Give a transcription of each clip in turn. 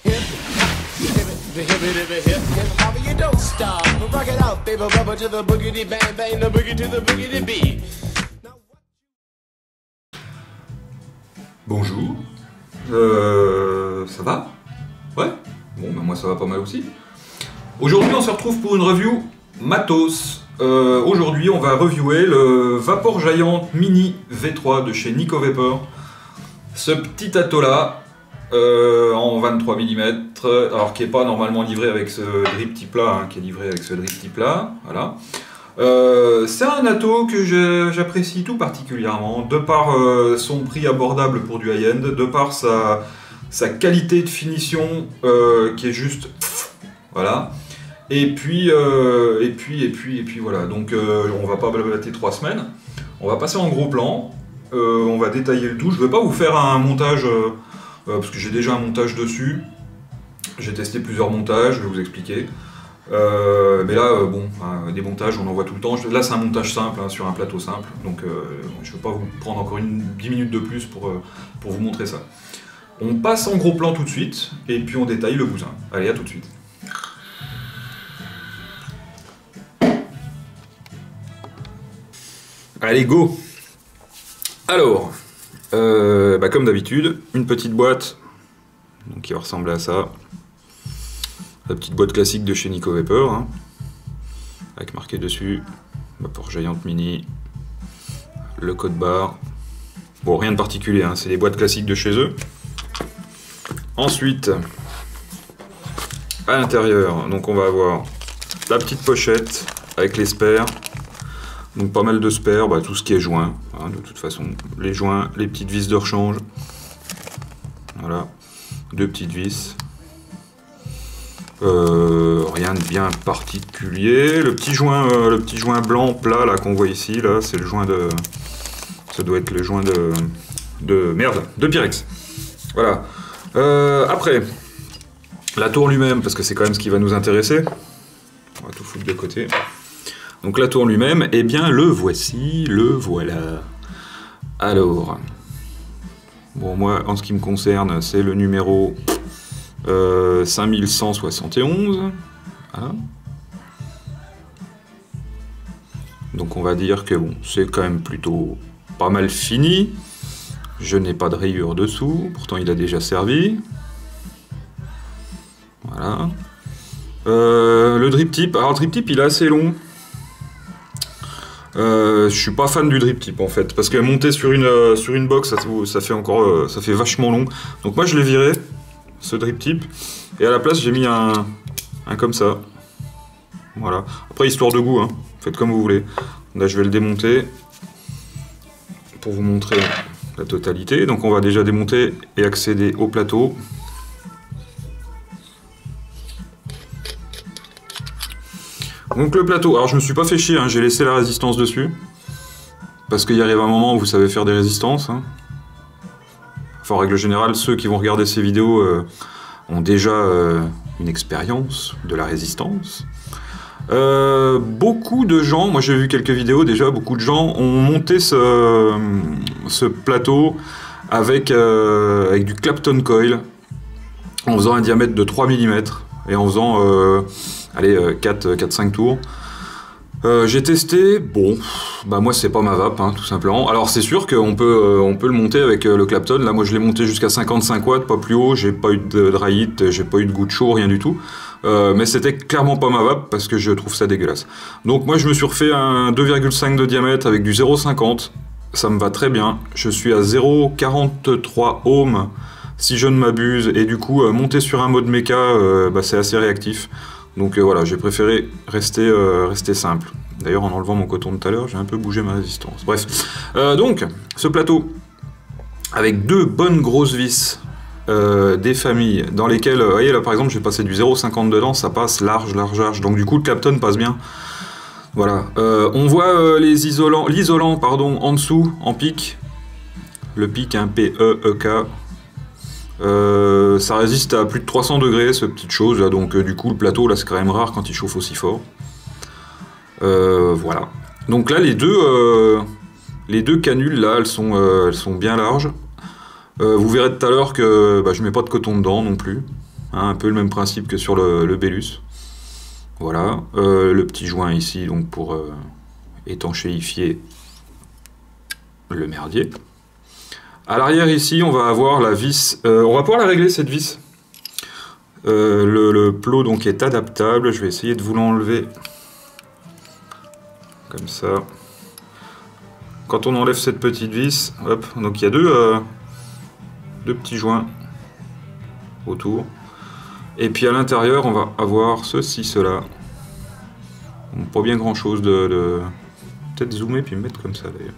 Hip hop, the hip hop, you don't stop. Rock it out, baby, rubber to the boogity bang bang, the boogie to the boogity beat. Bonjour. Ça va? Ouais? Bon, ben moi ça va pas mal aussi. Aujourd'hui on se retrouve pour une review matos. Aujourd'hui on va reviewer le Vapor Giant Mini V3 de chez Nico Vapor. Ce petit ato là, en 23 mm, alors qui n'est pas normalement livré avec ce drip type là, hein, qui est livré avec ce drip type là, voilà. C'est un ato que j'apprécie tout particulièrement, de par son prix abordable pour du high-end, de par sa qualité de finition qui est juste, voilà. Et puis voilà, donc on va pas blablater 3 semaines, on va passer en gros plan, on va détailler le tout. Je vais pas vous faire un montage, parce que j'ai déjà un montage dessus, j'ai testé plusieurs montages, je vais vous expliquer. Mais là, bon, des montages, on en voit tout le temps. Là, c'est un montage simple, hein, sur un plateau simple, donc je ne vais pas vous prendre encore 10 minutes de plus pour vous montrer ça. On passe en gros plan tout de suite, et puis on détaille le bousin. Allez, à tout de suite. Allez, go! Alors, comme d'habitude, une petite boîte donc, qui va ressembler à ça. La petite boîte classique de chez Nico Vapor, hein, avec marqué dessus Vapor Giant Mini, le code barre. Bon, rien de particulier, hein, c'est les boîtes classiques de chez eux. Ensuite, à l'intérieur, donc on va avoir la petite pochette avec les spares. Donc pas mal de spares, tout ce qui est joint, hein, de toute façon. Les joints, les petites vis de rechange. Voilà, 2 petites vis. Rien de bien particulier. Le petit joint blanc plat là qu'on voit ici, là, c'est le joint de. Ça doit être le joint de Pyrex. Voilà. Après, la tour lui-même, parce que c'est quand même ce qui va nous intéresser. On va tout foutre de côté. Donc la tour lui-même, eh bien le voici, le voilà. Alors, bon moi en ce qui me concerne, c'est le numéro 5171. Voilà. Donc on va dire que bon, c'est quand même plutôt pas mal fini. Je n'ai pas de rayures dessous, pourtant il a déjà servi. Voilà. Le drip tip, alors le drip tip il est assez long. Je suis pas fan du drip tip en fait, parce que monter sur une box, ça fait vachement long. Donc moi je l'ai viré, ce drip tip, et à la place j'ai mis un comme ça. Voilà. Après histoire de goût, hein. Faites comme vous voulez. Là je vais le démonter pour vous montrer la totalité. Donc on va déjà démonter et accéder au plateau. Donc le plateau, alors je me suis pas fait chier, hein, j'ai laissé la résistance dessus. Parce qu'il arrive un moment où vous savez faire des résistances. Hein. Enfin, en règle générale, ceux qui vont regarder ces vidéos ont déjà une expérience de la résistance. Beaucoup de gens, moi j'ai vu quelques vidéos déjà, beaucoup de gens ont monté ce plateau avec du Clapton Coil, en faisant un diamètre de 3 mm et en faisant 4-5 tours. J'ai testé, bon, moi c'est pas ma vape, hein, tout simplement. Alors c'est sûr qu'on peut le monter avec le Clapton. Là moi je l'ai monté jusqu'à 55 watts, pas plus haut, j'ai pas eu de dry heat, j'ai pas eu de goût de chaud, rien du tout. Mais c'était clairement pas ma vape parce que je trouve ça dégueulasse. Donc moi je me suis refait un 2,5 de diamètre avec du 0,50, ça me va très bien. Je suis à 0,43 ohms si je ne m'abuse, et du coup monter sur un mode méca, c'est assez réactif. Donc voilà, j'ai préféré rester simple. D'ailleurs, en enlevant mon coton de tout à l'heure, j'ai un peu bougé ma résistance. Bref, donc, ce plateau, avec 2 bonnes grosses vis des familles, dans lesquelles, vous voyez là par exemple, j'ai passé du 0,50 dedans, ça passe large. Donc du coup, le Clapton passe bien. Voilà, on voit l'isolant en dessous, en pic. Le pic, un P-E-E-K. Ça résiste à plus de 300 degrés, cette petite chose là, donc du coup le plateau là c'est quand même rare quand il chauffe aussi fort. Voilà. Donc là les deux canules là, elles sont bien larges. Vous verrez tout à l'heure que je mets pas de coton dedans non plus. hein, un peu le même principe que sur le Bellus. Voilà, le petit joint ici donc pour étanchéifier le merdier. À l'arrière ici, on va avoir la vis. On va pouvoir la régler cette vis. Le plot donc est adaptable. Je vais essayer de vous l'enlever comme ça. Quand on enlève cette petite vis, hop, donc il y a deux petits joints autour. Et puis à l'intérieur, on va avoir ceci, cela. Pas bien grand chose de... Peut-être zoomer puis me mettre comme ça d'ailleurs.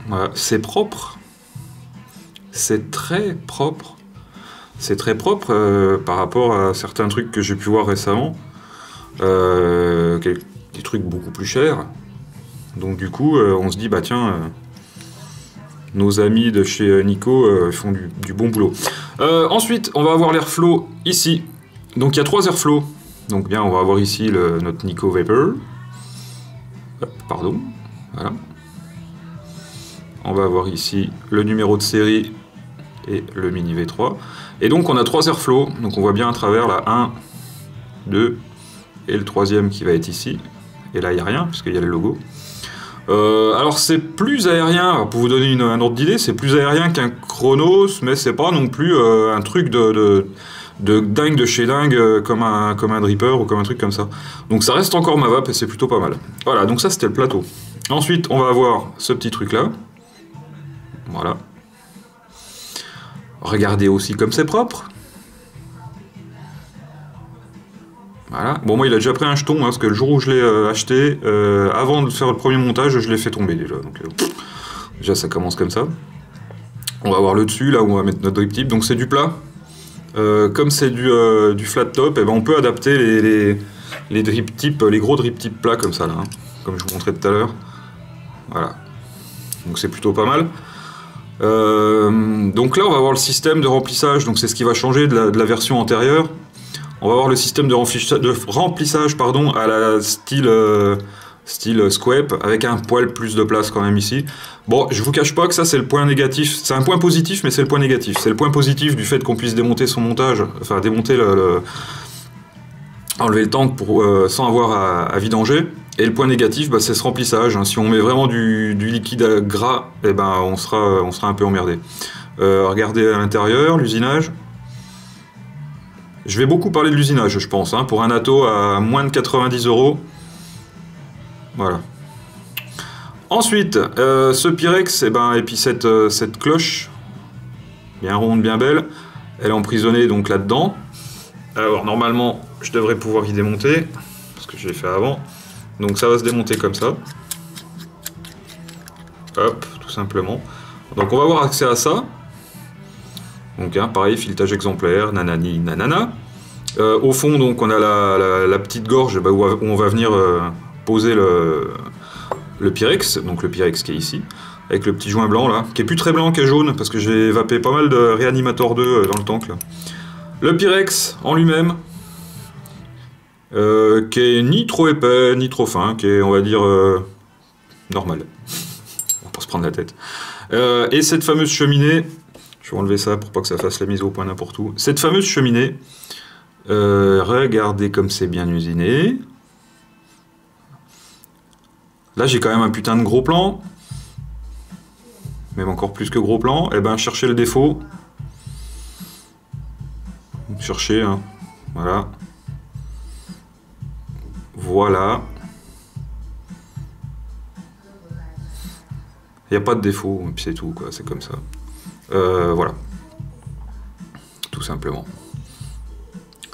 Voilà, c'est propre. C'est très propre. C'est très propre par rapport à certains trucs que j'ai pu voir récemment. Des trucs beaucoup plus chers. Donc du coup, on se dit, bah tiens... nos amis de chez Nico font du bon boulot. Ensuite, on va avoir l'airflow ici. Donc il y a 3 airflows. Donc bien, on va avoir ici notre Nico Vapor. Pardon. Voilà. On va avoir ici le numéro de série et le Mini V3. Et donc on a 3 airflows. Donc on voit bien à travers là 1, 2 et le 3e qui va être ici. Et là il n'y a rien puisqu'il y a le logo. Alors c'est plus aérien, pour vous donner un ordre d'idée, c'est plus aérien qu'un Chronos, mais c'est pas non plus un truc de dingue de chez dingue comme un dripper ou comme un truc comme ça. Donc ça reste encore ma vape et c'est plutôt pas mal. Voilà, donc ça c'était le plateau. Ensuite on va avoir ce petit truc là. Voilà. Regardez aussi comme c'est propre. Voilà. Bon, moi, il a déjà pris un jeton, hein, parce que le jour où je l'ai acheté, avant de faire le premier montage, je l'ai fait tomber déjà. Donc, déjà, ça commence comme ça. On va voir le dessus, là où on va mettre notre drip tip. Donc, c'est du plat. Comme c'est du flat top, et ben, on peut adapter les drip tips, les gros drip tips plats comme ça, là, hein, comme je vous montrais tout à l'heure. Voilà. Donc, c'est plutôt pas mal. Donc là, on va voir le système de remplissage. Donc, c'est ce qui va changer de la version antérieure. On va voir le système de remplissage pardon, à la style Squape, avec un poil plus de place quand même ici. Bon, je vous cache pas que ça c'est le point négatif, c'est un point positif mais c'est le point négatif. C'est le point positif du fait qu'on puisse démonter son montage, enfin démonter enlever le tank sans avoir à vidanger. Et le point négatif, bah, c'est ce remplissage. Hein. Si on met vraiment du liquide gras, eh ben, on sera un peu emmerdé. Regardez à l'intérieur, l'usinage. Je vais beaucoup parler de l'usinage, je pense, hein, pour un Atto à moins de 90 €. Voilà. Ensuite, ce Pyrex, et puis cette cloche, bien ronde, bien belle, elle est emprisonnée donc là-dedans. Alors normalement, je devrais pouvoir y démonter, parce que je l'ai fait avant. Donc ça va se démonter comme ça. Hop, tout simplement. Donc on va avoir accès à ça. Donc hein, pareil, filetage exemplaire, nanani, nanana. Au fond, donc on a la petite gorge où on va venir poser le Pyrex, donc le Pyrex qui est ici, avec le petit joint blanc là, qui est plus très blanc, qui est jaune, parce que j'ai vapé pas mal de Reanimator 2 dans le tank là. Le Pyrex en lui-même, qui est ni trop épais, ni trop fin, qui est, on va dire, normal. On va pas se prendre la tête. Et cette fameuse cheminée, je vais enlever ça pour pas que ça fasse la mise au point n'importe où. Cette fameuse cheminée, regardez comme c'est bien usiné. Là j'ai quand même un putain de gros plan. Même encore plus que gros plan. Et ben cherchez le défaut. Cherchez, hein. Voilà. Voilà. Il n'y a pas de défaut, et puis c'est tout, quoi, c'est comme ça. Voilà. Tout simplement.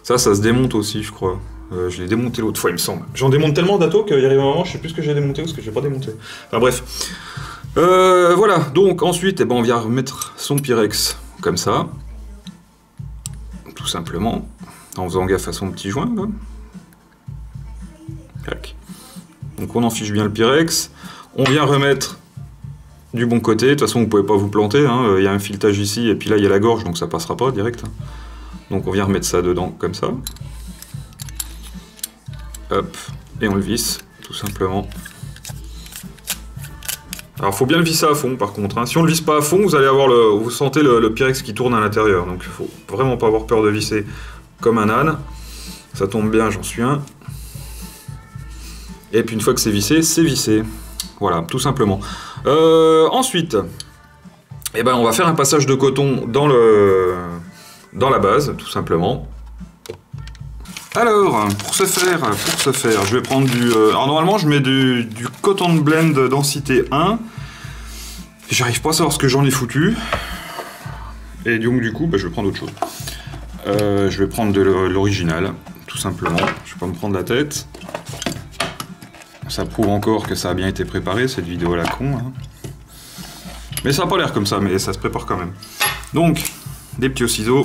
Ça se démonte aussi, je crois. Je l'ai démonté l'autre fois, il me semble. J'en démonte tellement d'Atto qu'il arrive un moment, je sais plus ce que j'ai démonté ou ce que j'ai pas démonté. Enfin bref. Voilà, donc ensuite, on vient remettre son Pyrex comme ça. Tout simplement. En faisant gaffe à son petit joint, là. Donc on enfiche bien le Pyrex. On vient remettre du bon côté. De toute façon, vous pouvez pas vous planter. Hein. Il y a un filetage ici, et puis là, il y a la gorge, donc ça passera pas direct. Donc on vient remettre ça dedans, comme ça. Hop, et on le visse, tout simplement. Alors faut bien le visser à fond par contre, hein. Si on le visse pas à fond, vous allez avoir vous sentez le Pyrex qui tourne à l'intérieur, donc il faut vraiment pas avoir peur de visser comme un âne. Ça tombe bien, j'en suis un. Et puis une fois que c'est vissé. Voilà, tout simplement. Ensuite, eh ben, on va faire un passage de coton dans la base, tout simplement. Alors, pour ce faire, je vais prendre du... alors normalement, je mets du Cotton Blend densité 1. J'arrive pas à savoir ce que j'en ai foutu. Et donc du coup, bah, je vais prendre autre chose. Je vais prendre de l'original, tout simplement. Je vais pas me prendre la tête. Ça prouve encore que ça a bien été préparé, cette vidéo à la con. Hein. Mais ça n'a pas l'air comme ça, mais ça se prépare quand même. Donc, des petits ciseaux.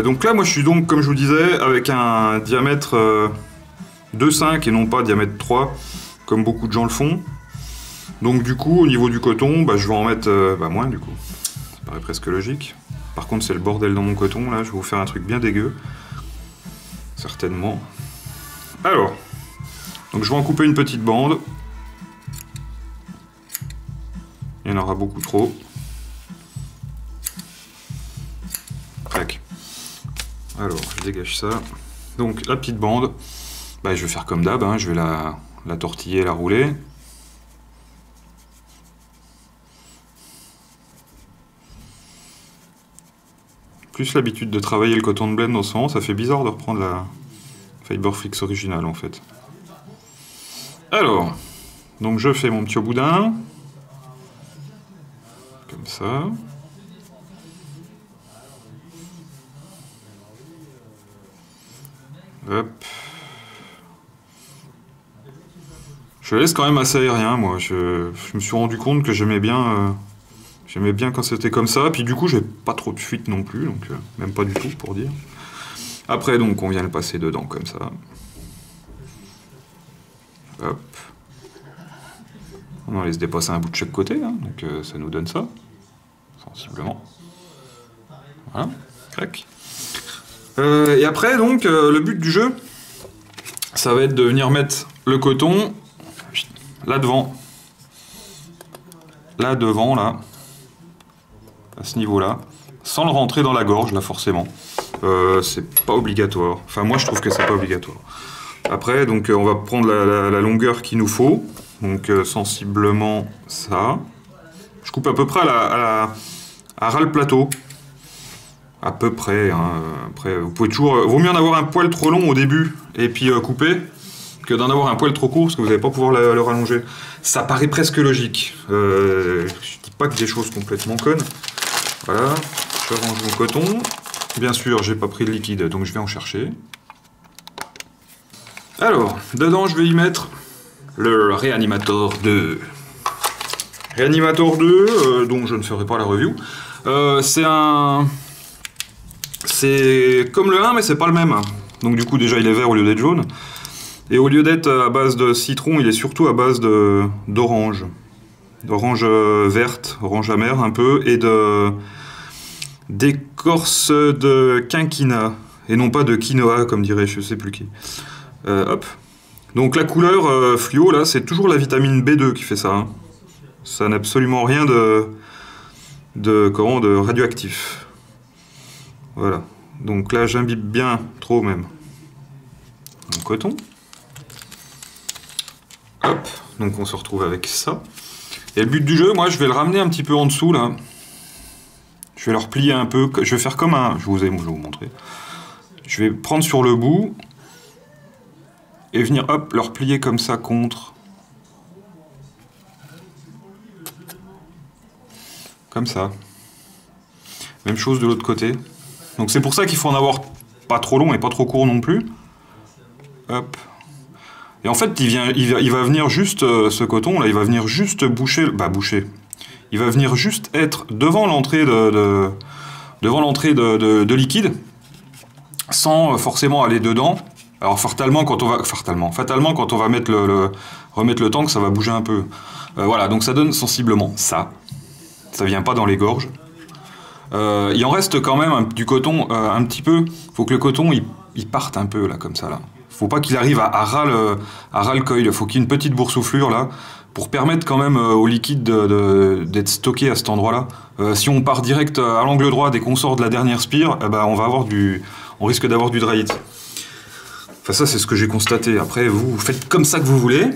Donc là, moi je suis donc, comme je vous disais, avec un diamètre 2,5 et non pas diamètre 3, comme beaucoup de gens le font. Donc du coup, au niveau du coton, bah, je vais en mettre moins du coup. Ça paraît presque logique. Par contre, c'est le bordel dans mon coton, là, je vais vous faire un truc bien dégueu. Certainement. Alors, donc je vais en couper une petite bande. Il y en aura beaucoup trop. Crac. Alors, je dégage ça. Donc, la petite bande, bah, je vais faire comme d'hab, hein, je vais la tortiller, la rouler. Plus l'habitude de travailler le coton de blend en ce moment, ça fait bizarre de reprendre la Fiberflix originale en fait. Alors, donc je fais mon petit boudin. Comme ça. Hop. Je laisse quand même assez aérien, moi. Je me suis rendu compte que j'aimais bien quand c'était comme ça. Puis du coup, j'ai pas trop de fuite non plus, donc même pas du tout pour dire. Après, donc, on vient le passer dedans comme ça. Hop. On en laisse dépasser un bout de chaque côté, hein, donc ça nous donne ça, sensiblement. Voilà, crac. Et après, donc, le but du jeu, ça va être de venir mettre le coton là devant. Là devant, là. À ce niveau-là. Sans le rentrer dans la gorge, là, forcément. C'est pas obligatoire. Enfin, moi, je trouve que c'est pas obligatoire. Après, donc, on va prendre la longueur qu'il nous faut. Donc, sensiblement ça. Je coupe à peu près à ras le plateau. À peu près. Hein. Après, vous pouvez toujours... vaut mieux en avoir un poil trop long au début et puis couper que d'en avoir un poil trop court parce que vous n'allez pas pouvoir le rallonger. Ça paraît presque logique. Je dis pas que des choses complètement connes. Voilà. Je range mon coton. Bien sûr, j'ai pas pris de liquide, donc je vais en chercher. Alors, dedans, je vais y mettre le Reanimator 2. Reanimator 2, dont je ne ferai pas la review. C'est comme le 1, mais c'est pas le même. Donc du coup, déjà, il est vert au lieu d'être jaune. Et au lieu d'être à base de citron, il est surtout à base d'orange. D'orange verte, orange amère un peu, et d'écorce de quinquina. Et non pas de quinoa, comme dirait je sais plus qui. Hop. Donc la couleur fluo, là, c'est toujours la vitamine B2 qui fait ça. Hein. Ça n'a absolument rien de radioactif. Voilà. Donc là, j'imbibe bien, trop même, mon coton. Hop. Donc on se retrouve avec ça. Et le but du jeu, moi, je vais le ramener un petit peu en dessous, là. Je vais le replier un peu. Je vais faire comme un... Je vais vous montrer. Je vais prendre sur le bout et venir, hop, le replier comme ça contre. Comme ça. Même chose de l'autre côté. Donc c'est pour ça qu'il faut en avoir pas trop long et pas trop court non plus. Hop. Et en fait, il va venir juste, ce coton là, il va venir juste boucher. Il va venir juste être devant l'entrée de liquide, sans forcément aller dedans. Alors fatalement, quand on va remettre le tank, ça va bouger un peu. Voilà, donc ça donne sensiblement ça. Ça vient pas dans les gorges. Il en reste quand même du coton un petit peu. Faut que le coton il parte un peu là, comme ça là. Faut pas qu'il arrive à ras le coil. Faut qu'il y ait une petite boursouflure là, pour permettre quand même au liquide d'être stocké à cet endroit-là. Si on part direct à l'angle droit dès qu'on sort de la dernière spire, eh ben on risque d'avoir du dry heat. Enfin ça c'est ce que j'ai constaté. Après vous faites comme ça que vous voulez.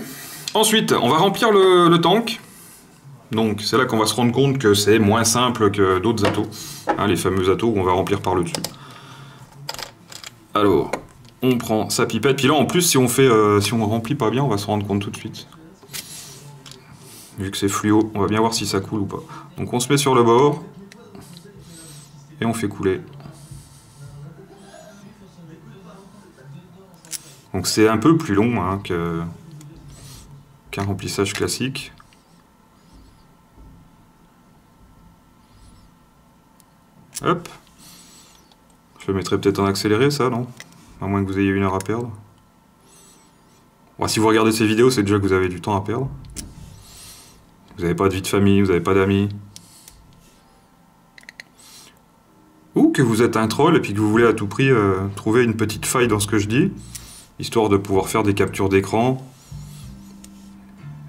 Ensuite on va remplir le tank. Donc c'est là qu'on va se rendre compte que c'est moins simple que d'autres atos. Hein, les fameux atos où on va remplir par le dessus. Alors on prend sa pipette. Puis là en plus si on remplit pas bien on va se rendre compte tout de suite. Vu que c'est fluo, on va bien voir si ça coule ou pas. Donc on se met sur le bord et on fait couler. Donc c'est un peu plus long hein, qu'un remplissage classique. Hop. Je le mettrai peut-être en accéléré ça, non? À moins que vous ayez 1 heure à perdre. Bon, si vous regardez ces vidéos, c'est déjà que vous avez du temps à perdre. Vous n'avez pas de vie de famille, vous n'avez pas d'amis. Ou que vous êtes un troll et puis que vous voulez à tout prix trouver une petite faille dans ce que je dis, histoire de pouvoir faire des captures d'écran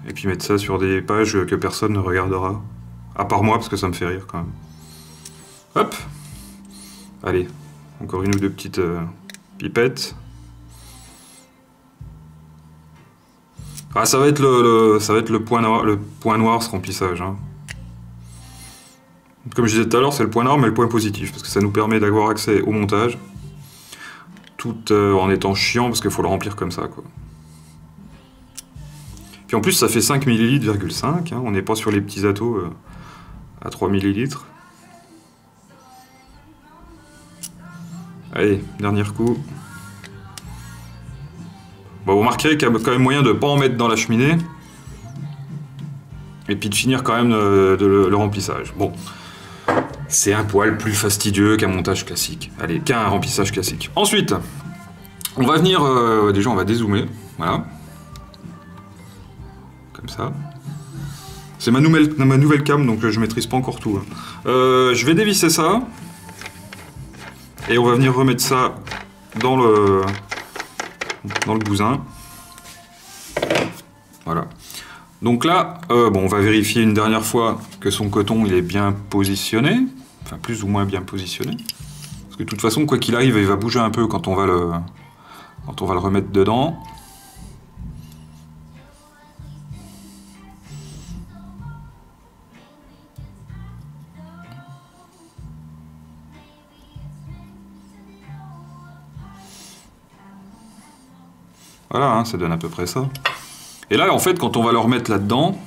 et puis mettre ça sur des pages que personne ne regardera. À part moi, parce que ça me fait rire quand même. Hop. Allez, encore 1 ou 2 petites pipettes. Ah, ça va être le point noir ce remplissage. Hein. Comme je disais tout à l'heure, c'est le point noir mais le point positif, parce que ça nous permet d'avoir accès au montage, tout en étant chiant, parce qu'il faut le remplir comme ça, quoi. Puis en plus ça fait 5 ml, hein, on n'est pas sur les petits atos à 3 ml. Allez, dernier coup. Bon, vous remarquerez qu'il y a quand même moyen de ne pas en mettre dans la cheminée. Et puis de finir quand même le remplissage. Bon, c'est un poil plus fastidieux qu'un montage classique. Allez, qu'un remplissage classique. Ensuite, on va venir... déjà, on va dézoomer. Voilà. Comme ça. C'est ma nouvelle cam, donc je maîtrise pas encore tout. Hein. Je vais dévisser ça. Et on va venir remettre ça dans le bousin. Voilà. Donc là, bon, on va vérifier une dernière fois que son coton il est bien positionné. Enfin, plus ou moins bien positionné. Parce que de toute façon, quoi qu'il arrive, il va bouger un peu quand on va le remettre dedans. Voilà, hein, ça donne à peu près ça. Et là, en fait, quand on va le remettre là-dedans,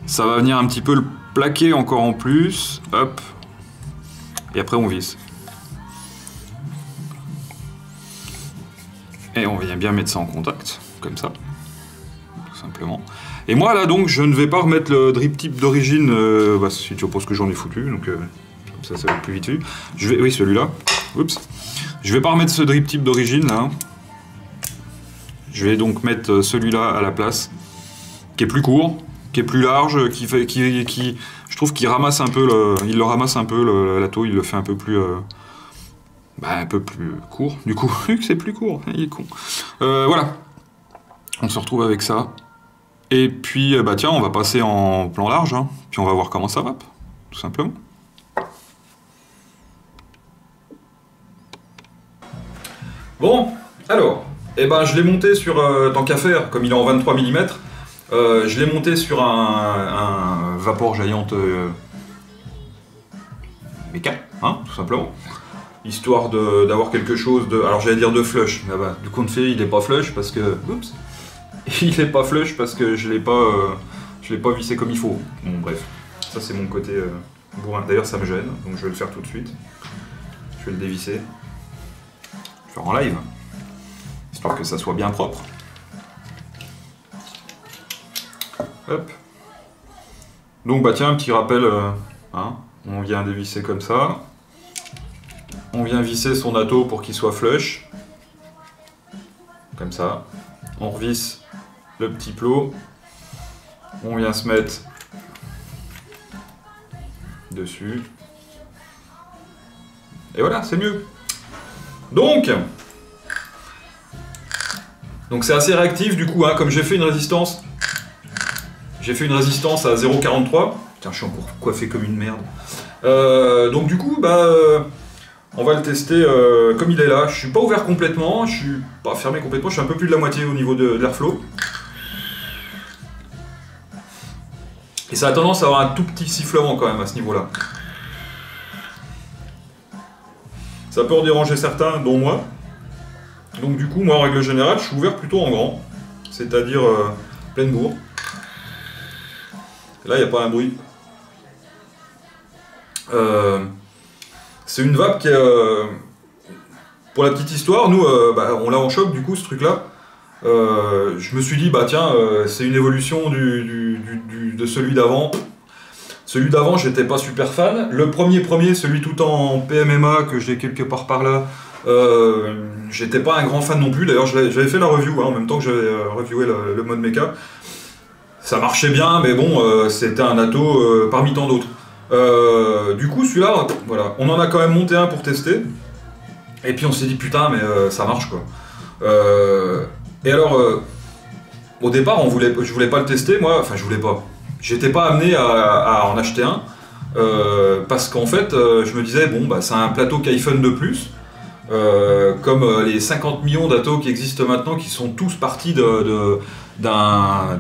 ça va venir un petit peu le plaquer encore en plus. Hop. Et après, on visse. Et on vient bien mettre ça en contact, comme ça. Tout simplement. Et moi, là, donc, je ne vais pas remettre le drip tip d'origine, si tu penses que j'en ai foutu, donc comme ça va plus vite vu. Oui, celui-là. Oups. Je vais pas remettre ce drip tip d'origine, là. Je vais donc mettre celui-là à la place, qui est plus court, qui est plus large, je trouve qu'il ramasse un peu il le ramasse un peu l'ato, il le fait un peu plus court. Du coup, vu que c'est plus court, il est con. Voilà, on se retrouve avec ça. Et puis, tiens, on va passer en plan large, hein, puis on va voir comment ça va, tout simplement. Bon, alors. Eh ben, je l'ai monté sur, tant qu'à faire, comme il est en 23 mm, je l'ai monté sur un Vapor Giant méca, hein, tout simplement. Histoire d'avoir quelque chose de... Alors j'allais dire de flush, mais bah, du compte fait, il n'est pas flush parce que... Oups. Il n'est pas flush parce que je l'ai pas vissé comme il faut. Bon, bref. Ça, c'est mon côté bourrin. D'ailleurs, ça me gêne, donc je vais le faire tout de suite. Je vais le dévisser. Je vais faire en live. Histoire que ça soit bien propre. Hop. Donc tiens, un petit rappel, hein, on vient dévisser comme ça. On vient visser son ato pour qu'il soit flush. Comme ça. On revisse le petit plot. On vient se mettre dessus. Et voilà, c'est mieux. Donc, Donc c'est assez réactif du coup, hein, comme j'ai fait une résistance. J'ai fait une résistance à 0,43. Tiens, je suis encore coiffé comme une merde. Donc du coup, on va le tester comme il est là. Je suis pas ouvert complètement, je suis pas fermé complètement, je suis un peu plus de la moitié au niveau de l'airflow. Et ça a tendance à avoir un tout petit sifflement quand même à ce niveau-là. Ça peut en déranger certains, dont moi. Donc du coup, moi en règle générale, je suis ouvert plutôt en grand. C'est-à-dire pleine bourre. Là, il n'y a pas un bruit. C'est une vape qui est... pour la petite histoire, nous, on l'a en choc du coup, ce truc-là. Je me suis dit, tiens, c'est une évolution de celui d'avant. Celui d'avant, j'étais pas super fan. Le premier, celui tout en PMMA, que j'ai quelque part par là, j'étais pas un grand fan non plus. D'ailleurs, j'avais fait la review, en même temps que j'avais reviewé le mode mecha. Ça marchait bien, mais bon, c'était un ato parmi tant d'autres. Du coup, celui-là, voilà, on en a quand même monté un pour tester. Et puis on s'est dit, putain, mais ça marche, quoi. Et alors, au départ, je voulais pas le tester, moi, enfin, je voulais pas. J'étais pas amené à en acheter un, parce qu'en fait, je me disais, bon, c'est un plateau Kyphon de plus, comme les 50 millions d'atos qui existent maintenant, qui sont tous partis d'un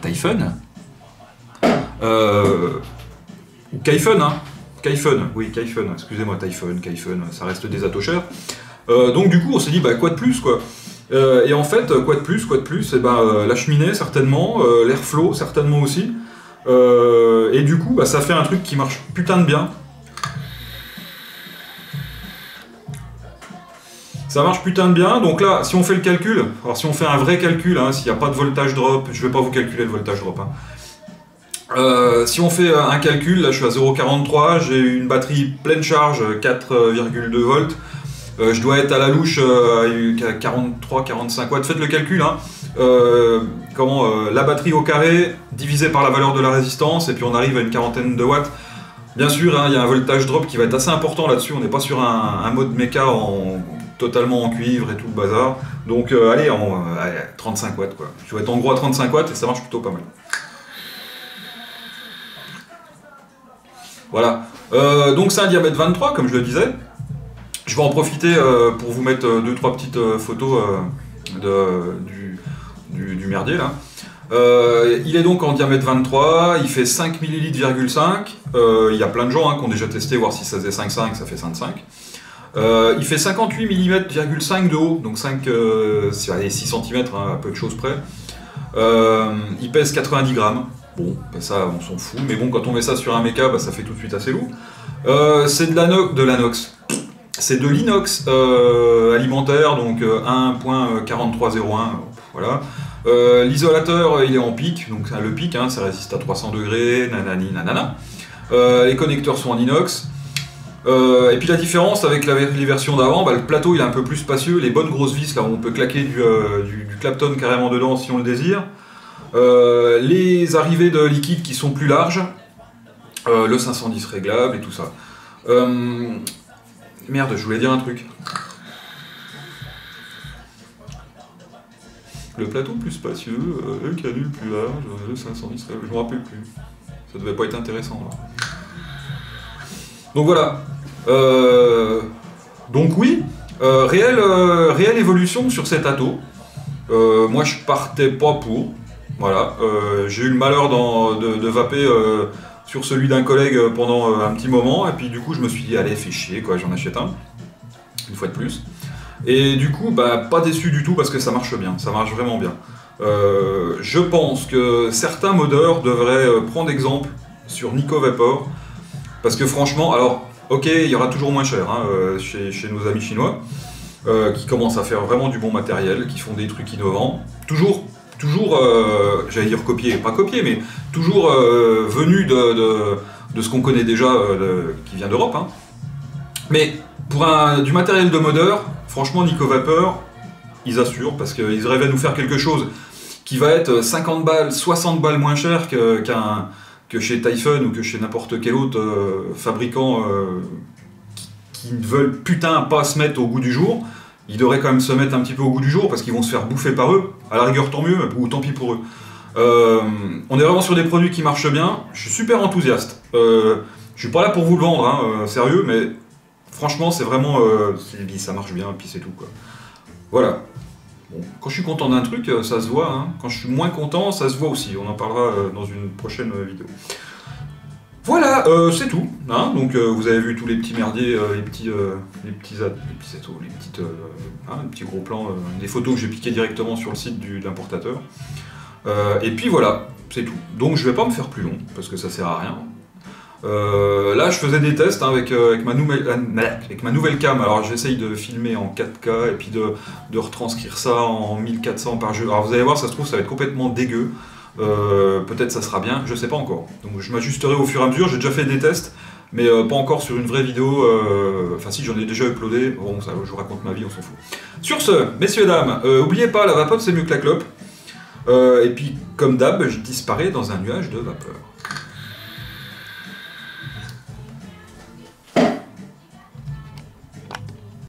Typhon. Ou Kyphon, hein. Kyphon, oui, Kyphon, excusez-moi, Typhon, ça reste des atos chers. Donc du coup, on s'est dit, quoi de plus, quoi. Et en fait, quoi de plus, la cheminée, certainement, l'airflow, certainement aussi. Et du coup, ça fait un truc qui marche putain de bien. Ça marche putain de bien, donc là, si on fait le calcul, alors si on fait un vrai calcul, hein, s'il n'y a pas de voltage drop, je vais pas vous calculer le voltage drop, hein. Si on fait un calcul, là je suis à 0,43, j'ai une batterie pleine charge, 4,2 volts, je dois être à la louche à 43-45 watts, faites le calcul, hein. La batterie au carré divisé par la valeur de la résistance, et puis on arrive à une quarantaine de watts. Bien sûr, hein, il y a un voltage drop qui va être assez important là-dessus, on n'est pas sur un mode méca totalement en cuivre et tout le bazar, donc allez, 35 watts quoi. Je dois être en gros à 35 watts et ça marche plutôt pas mal. Voilà, donc c'est un diamètre 23 comme je le disais. Je vais en profiter pour vous mettre 2-3 petites photos du merdier là. Il est donc en diamètre 23, il fait 5 ml, 5. Il y a plein de gens qui ont déjà testé voir si ça faisait 5,5, ça fait 5,5. Il fait 58 mm,5 de haut, donc 6 cm, à peu de choses près. Il pèse 90 grammes. Bon, ça on s'en fout, mais bon, quand on met ça sur un méca, ça fait tout de suite assez lourd. C'est de l'inox. C'est de l'inox alimentaire, donc 1.4301, voilà. L'isolateur, il est en pic, donc le pic, ça résiste à 300 degrés, nanani, nanana. Les connecteurs sont en inox. Et puis la différence avec les versions d'avant, le plateau il est un peu plus spacieux, les bonnes grosses vis là où on peut claquer du Clapton carrément dedans si on le désire. Les arrivées de liquide qui sont plus larges, le 510 réglable et tout ça. Merde, je voulais dire un truc. Le plateau plus spacieux, le canule plus large, le 510 réglable, je me rappelle plus. Ça devait pas être intéressant là. Donc voilà. Donc oui, réelle évolution sur cet ato. Moi je partais pas pour. Voilà, j'ai eu le malheur de vaper sur celui d'un collègue pendant un petit moment, et puis du coup je me suis dit allez fais chier quoi, j'en achète un, une fois de plus. Et du coup pas déçu du tout parce que ça marche bien, ça marche vraiment bien. Je pense que certains modeurs devraient prendre exemple sur Nico Vapor, parce que franchement, alors ok il y aura toujours moins cher chez nos amis chinois, qui commencent à faire vraiment du bon matériel, qui font des trucs innovants, toujours j'allais dire copier, pas copier, mais toujours venu de ce qu'on connaît déjà, qui vient d'Europe. Hein. Mais pour du matériel de modeur, franchement, Nico Vapor, ils assurent, parce qu'ils rêvaient de nous faire quelque chose qui va être 50 balles, 60 balles moins cher que chez Typhon ou que chez n'importe quel autre fabricant qui ne veulent putain pas se mettre au goût du jour. ils devraient quand même se mettre un petit peu au goût du jour parce qu'ils vont se faire bouffer par eux. À la rigueur, tant mieux, ou tant pis pour eux. On est vraiment sur des produits qui marchent bien. Je suis super enthousiaste. Je suis pas là pour vous le vendre, hein, sérieux, mais franchement, c'est vraiment... ça marche bien, et puis c'est tout, quoi. Voilà. Bon, quand je suis content d'un truc, ça se voit. Hein. Quand je suis moins content, ça se voit aussi. On en parlera dans une prochaine vidéo. Voilà, c'est tout. Hein. Donc vous avez vu tous les petits merdiers, les petits gros plans, des photos que j'ai piquées directement sur le site de l'importateur. Et puis voilà, c'est tout. Donc je vais pas me faire plus long, parce que ça sert à rien. Là je faisais des tests hein, avec ma nouvelle cam, alors j'essaye de filmer en 4K et puis de retranscrire ça en 1400 par jeu. Alors vous allez voir, ça se trouve ça va être complètement dégueu. Peut-être ça sera bien, je sais pas encore. Donc je m'ajusterai au fur et à mesure, j'ai déjà fait des tests, mais pas encore sur une vraie vidéo. Enfin si, j'en ai déjà uploadé, bon ça je vous raconte ma vie, on s'en fout. Sur ce, messieurs dames, oubliez pas, la vapote c'est mieux que la clope. Et puis comme d'hab, je disparais dans un nuage de vapeur.